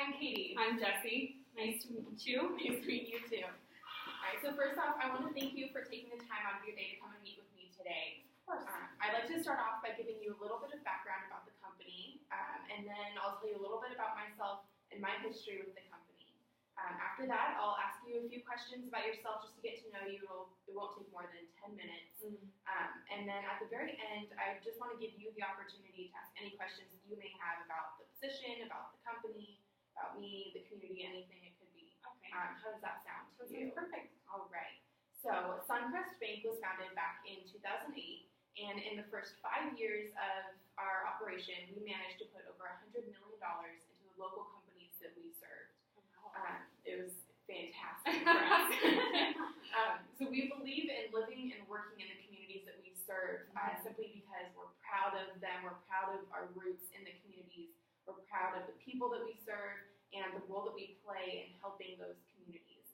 I'm Katie. I'm Jessie. Nice to meet you. Nice to meet you too. All right, so first off, I want to thank you for taking the time out of your day to come and meet with me today. Of course. I'd like to start off by giving you a little bit of background about the company, and then I'll tell you a little bit about myself and my history with the company. After that, I'll ask you a few questions about yourself just to get to know you. It won't take more than 10 minutes. And then at the very end, I just want to give you the opportunity to ask any questions that you may have about the position, about the company, about me, the community, anything it could be. Okay. How does that sound to you? Perfect. All right. So Suncrest Bank was founded back in 2008, and in the first 5 years of our operation, we managed to put over $100 million into the local companies that we served. It was fantastic for us. So we believe in living and working in the communities that we serve, simply because we're proud of them, we're proud of our roots in the communities, we're proud of the people that we serve, and the role that we play in helping those communities.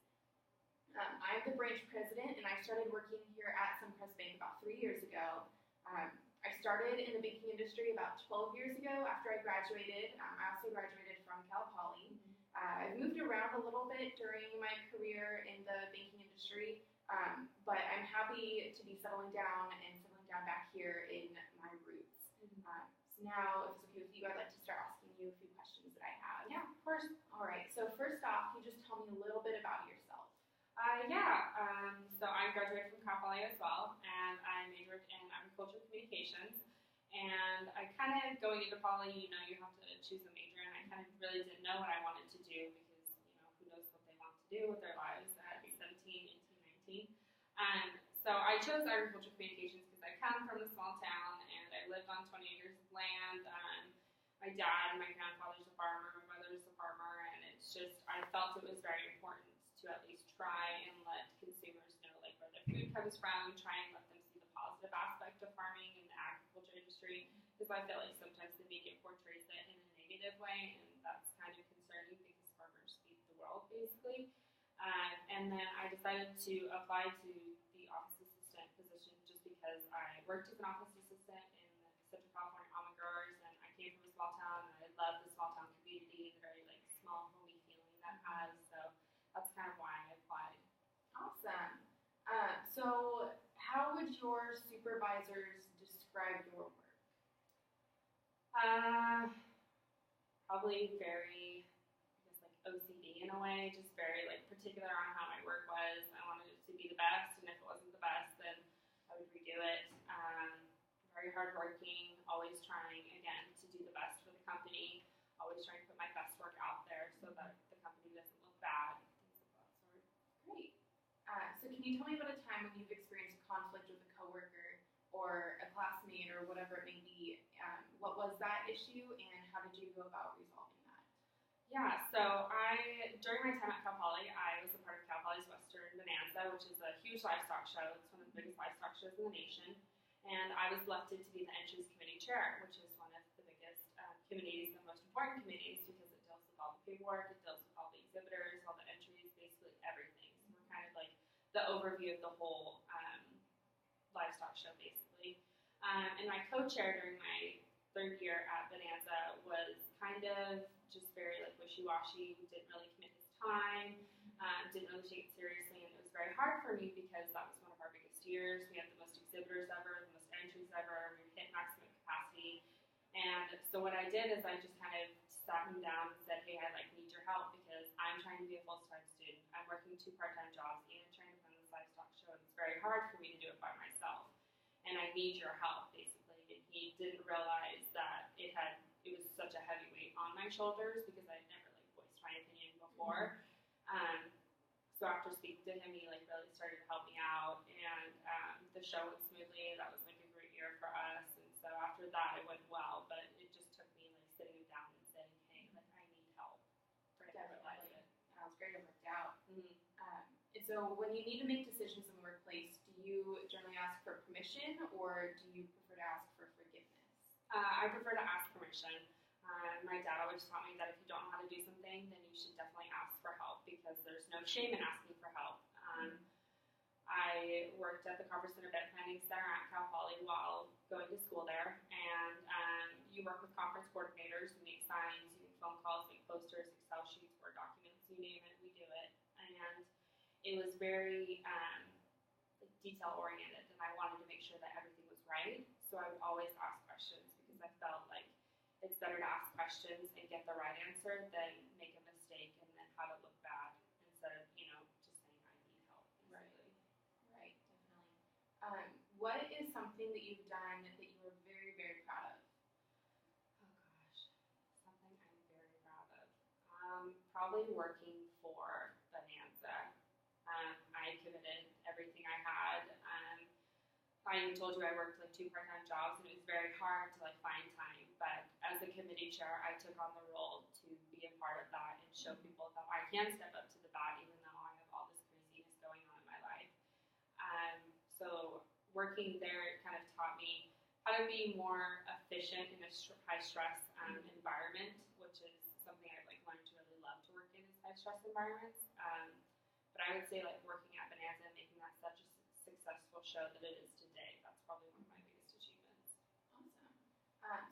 I'm the branch president, and I started working here at Suncrest Bank about 3 years ago. I started in the banking industry about 12 years ago after I graduated. I also graduated from Cal Poly. I've moved around a little bit during my career in the banking industry, but I'm happy to be settling down back here in my roots. So now, if it's okay with you, I'd like to start asking you a few questions that I have. Yeah, of course. All right, so first off, can you just tell me a little bit about yourself? So I graduated from Cal Poly as well, and I majored in agricultural communications. And I kind of, going into poly, you have to choose a major, and I kind of really didn't know what I wanted to do because, who knows what they want to do with their lives at 17, 18, 19. So I chose agricultural communications because I come from a small town, and I lived on 20 acres of land. My dad and my grandfather's a farmer, my mother's a farmer, and it's just, I felt it was very important to at least try and let consumers know, where their food comes from, try and let them see the positive aspect of farming and the agriculture industry, because I feel like sometimes the media portrays it in a negative way, and that's kind of concerning because farmers feed the world, basically. And then I decided to apply to the office assistant position just because I worked as an office assistant in the Central California almond growers, and I came from a small town, and I love the small town community, the very small, homey feeling that has. So that's kind of why I applied. Awesome. So how would your supervisors describe your work? Probably very, OCD in a way, just very particular on how my work was. I wanted it to be the best, and if it wasn't the best, then I would redo it. Very hardworking, always trying, again, to do the best for the company, always trying to put my best work out there so that the company doesn't look bad, things of that sort. Great. So can you tell me about a time when you've experienced conflict with a coworker or a classmate or whatever it may be? What was that issue, and how did you go about resolving that? Yeah, so during my time at Cal Poly, I was a part of Cal Poly's Western Bonanza, which is a huge livestock show. It's one of the biggest livestock shows in the nation. And I was elected to be the entries committee chair, which is one of the biggest committees, the most important committees, because it deals with all the paperwork, it deals with all the exhibitors, all the entries, basically everything. So we're kind of the overview of the whole livestock show, basically. And my co-chair during my third year at Bonanza was kind of just very wishy-washy, didn't really commit his time, didn't really take it seriously, and it was very hard for me because that was one of our biggest years. We had the most exhibitors ever, the most entries ever, we hit maximum capacity. And so what I did is I just kind of sat him down and said, hey, I need your help because I'm trying to be a full-time student. I'm working 2 part-time jobs and trying to run this livestock show. It's very hard for me to do it by myself. And I need your help, basically. And he didn't realize that it was such a heavy weight on my shoulders because I had never voiced my opinion before. So after speaking to him, he really started to help me out, and the show went smoothly. That was a great year for us. And so after that, it went well, but it just took me sitting him down and saying, hey, I need help for him to realize it. That was great. It worked out. Mm-hmm. And so when you need to make decisions in the workplace, do you generally ask for permission, or do you prefer to ask for forgiveness? I prefer to ask permission. My dad always taught me that if you don't know how to do something, then you should definitely ask for help because there's no shame in asking for help. I worked at the Carpenter Vet Planning Center at Cal Poly while going to school there, and you work with conference coordinators, you make signs, you make phone calls, make posters, Excel name it, we do it. And it was very detail oriented, and I wanted to make sure that everything was right. So I would always ask questions because I felt like it's better to ask questions and get the right answer than make a mistake and then have it look bad instead of, just saying I need help. Basically. Right, definitely. What is something that you've done that you were very, very proud of? Oh gosh, something I'm very proud of. Probably working for Bonanza. I committed everything I had. I even told you I worked like 2 part-time jobs, and it was very hard to find time. But as the committee chair, I took on the role to be a part of that and show people that I can step up to the bat, even though I have all this craziness going on in my life. So working there, it kind of taught me how to be more efficient in a high-stress environment, which is something I've learned to really love to work in is high-stress environments. But I would say working at Bonanza and making that such a successful show that it is today, that's probably one of my biggest achievements. Awesome.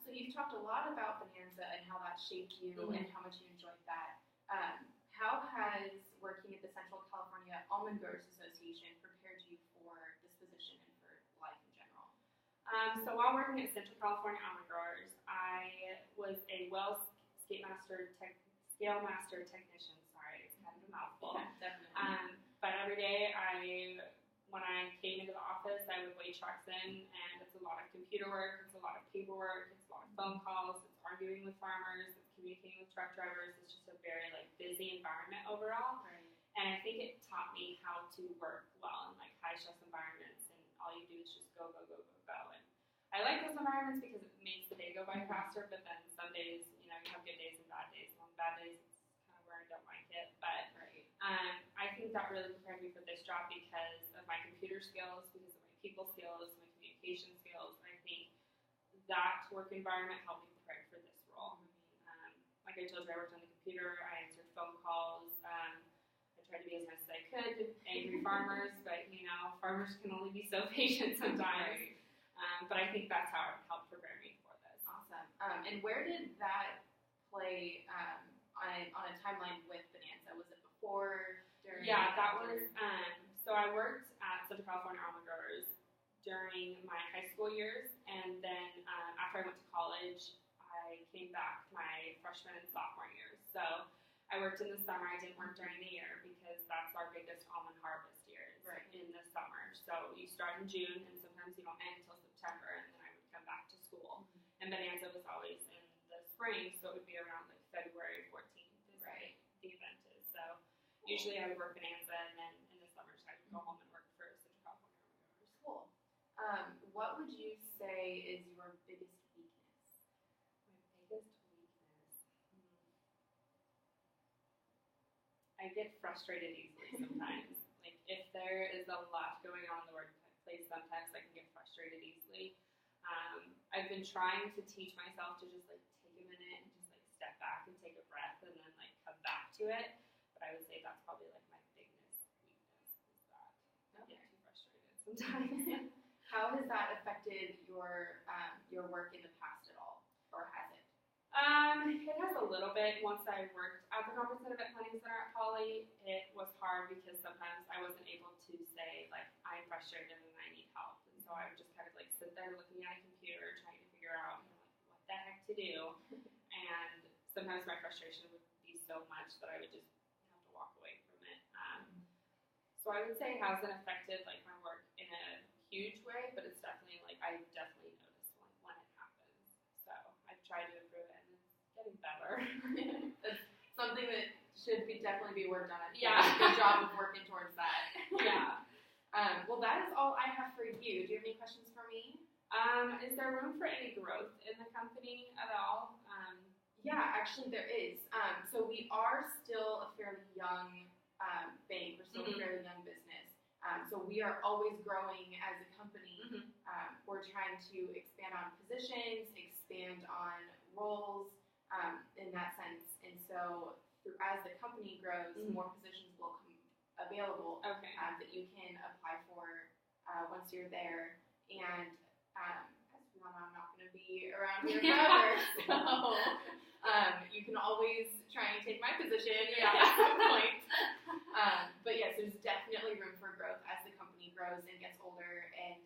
So you've talked a lot about Bonanza and how that shaped you and how much you enjoyed that. How has working at the Central California Almond Growers Association prepared you for this position and for life in general? So while working at Central California Almond Growers, I was a scale master technician. Sorry, it's kind of a mouthful. Yeah, definitely. But every day, when I came into the office, I would weigh trucks in, and it's a lot of computer work, it's a lot of paperwork, it's a lot of phone calls, it's arguing with farmers, it's communicating with truck drivers. It's just a very busy environment overall. Right. And I think it taught me how to work well in high stress environments, and all you do is just go, go, go, go, go. And I like those environments because it makes the day go by faster, but then some days, you have good days and bad days. And on bad days, it's kind of where I don't like it. But I think that really prepared me for this job because of my computer skills, because of my people skills, my communication skills. And I think that work environment helped me prepare for this role. Like I told you, I worked on the computer, I answered phone calls, I tried to be as nice as I could to angry farmers, but farmers can only be so patient sometimes. But I think that's how it helped prepare me for this. Awesome. And where did that play on a timeline with Bonanza? Was it before, during? Yeah, that was, so I worked at Central California Almond Growers during my high school years, and then after I went to college, I came back my freshman and sophomore years. So I worked in the summer. I didn't work during the year because that's our biggest almond harvest year in the summer. So you start in June, and sometimes you don't end until September, and then I would come back to school. And Bonanza was always in the spring, so it would be around February 14th is when the event is. So usually I would work Bonanza, and then in the summers I would go home and work for Central California Almond Growers. Cool. What would you say is your biggest weakness? My biggest weakness? I get frustrated easily sometimes. If there is a lot going on in the workplace, sometimes I can get frustrated easily. I've been trying to teach myself to just take a minute and just step back and take a breath and then come back to it. But I would say that's probably my biggest weakness is that I get too frustrated sometimes. How has that affected your work in the past at all, or has it? It has a little bit. Once I worked at the Carpenter Planning Center at Poly, it was hard because sometimes I wasn't able to say I'm frustrated and I need help, and so I would just kind of sit there looking at a computer trying to figure out what the heck to do. And sometimes my frustration would be so much that I would just have to walk away from it. So I would say it hasn't affected my work in a huge way, but it's definitely I definitely notice when it happens. So I've tried to improve it, and it's getting better. It's something that should definitely be worked on. Yeah. Good job of working towards that. Yeah. Well, that is all I have for you. Do you have any questions for me? Is there room for any growth in the company at all? Yeah, actually there is. So we are still a fairly young bank. We're still a fairly young business. So we are always growing as a company. We're trying to expand on positions, expand on roles in that sense. And so as the company grows, more positions will come available that you can apply for once you're there. And as we all know, I'm not going to be around here forever. So You can always try and take my position Yeah. at some point. But yes, there's definitely room for growth as the company grows and gets older and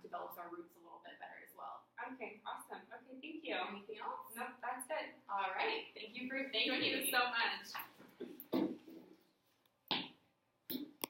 develops our roots a little bit better as well. Okay, awesome. Okay, thank you. Anything else? Nope, that's it. All right. Thank you for Thank joining you me. so much.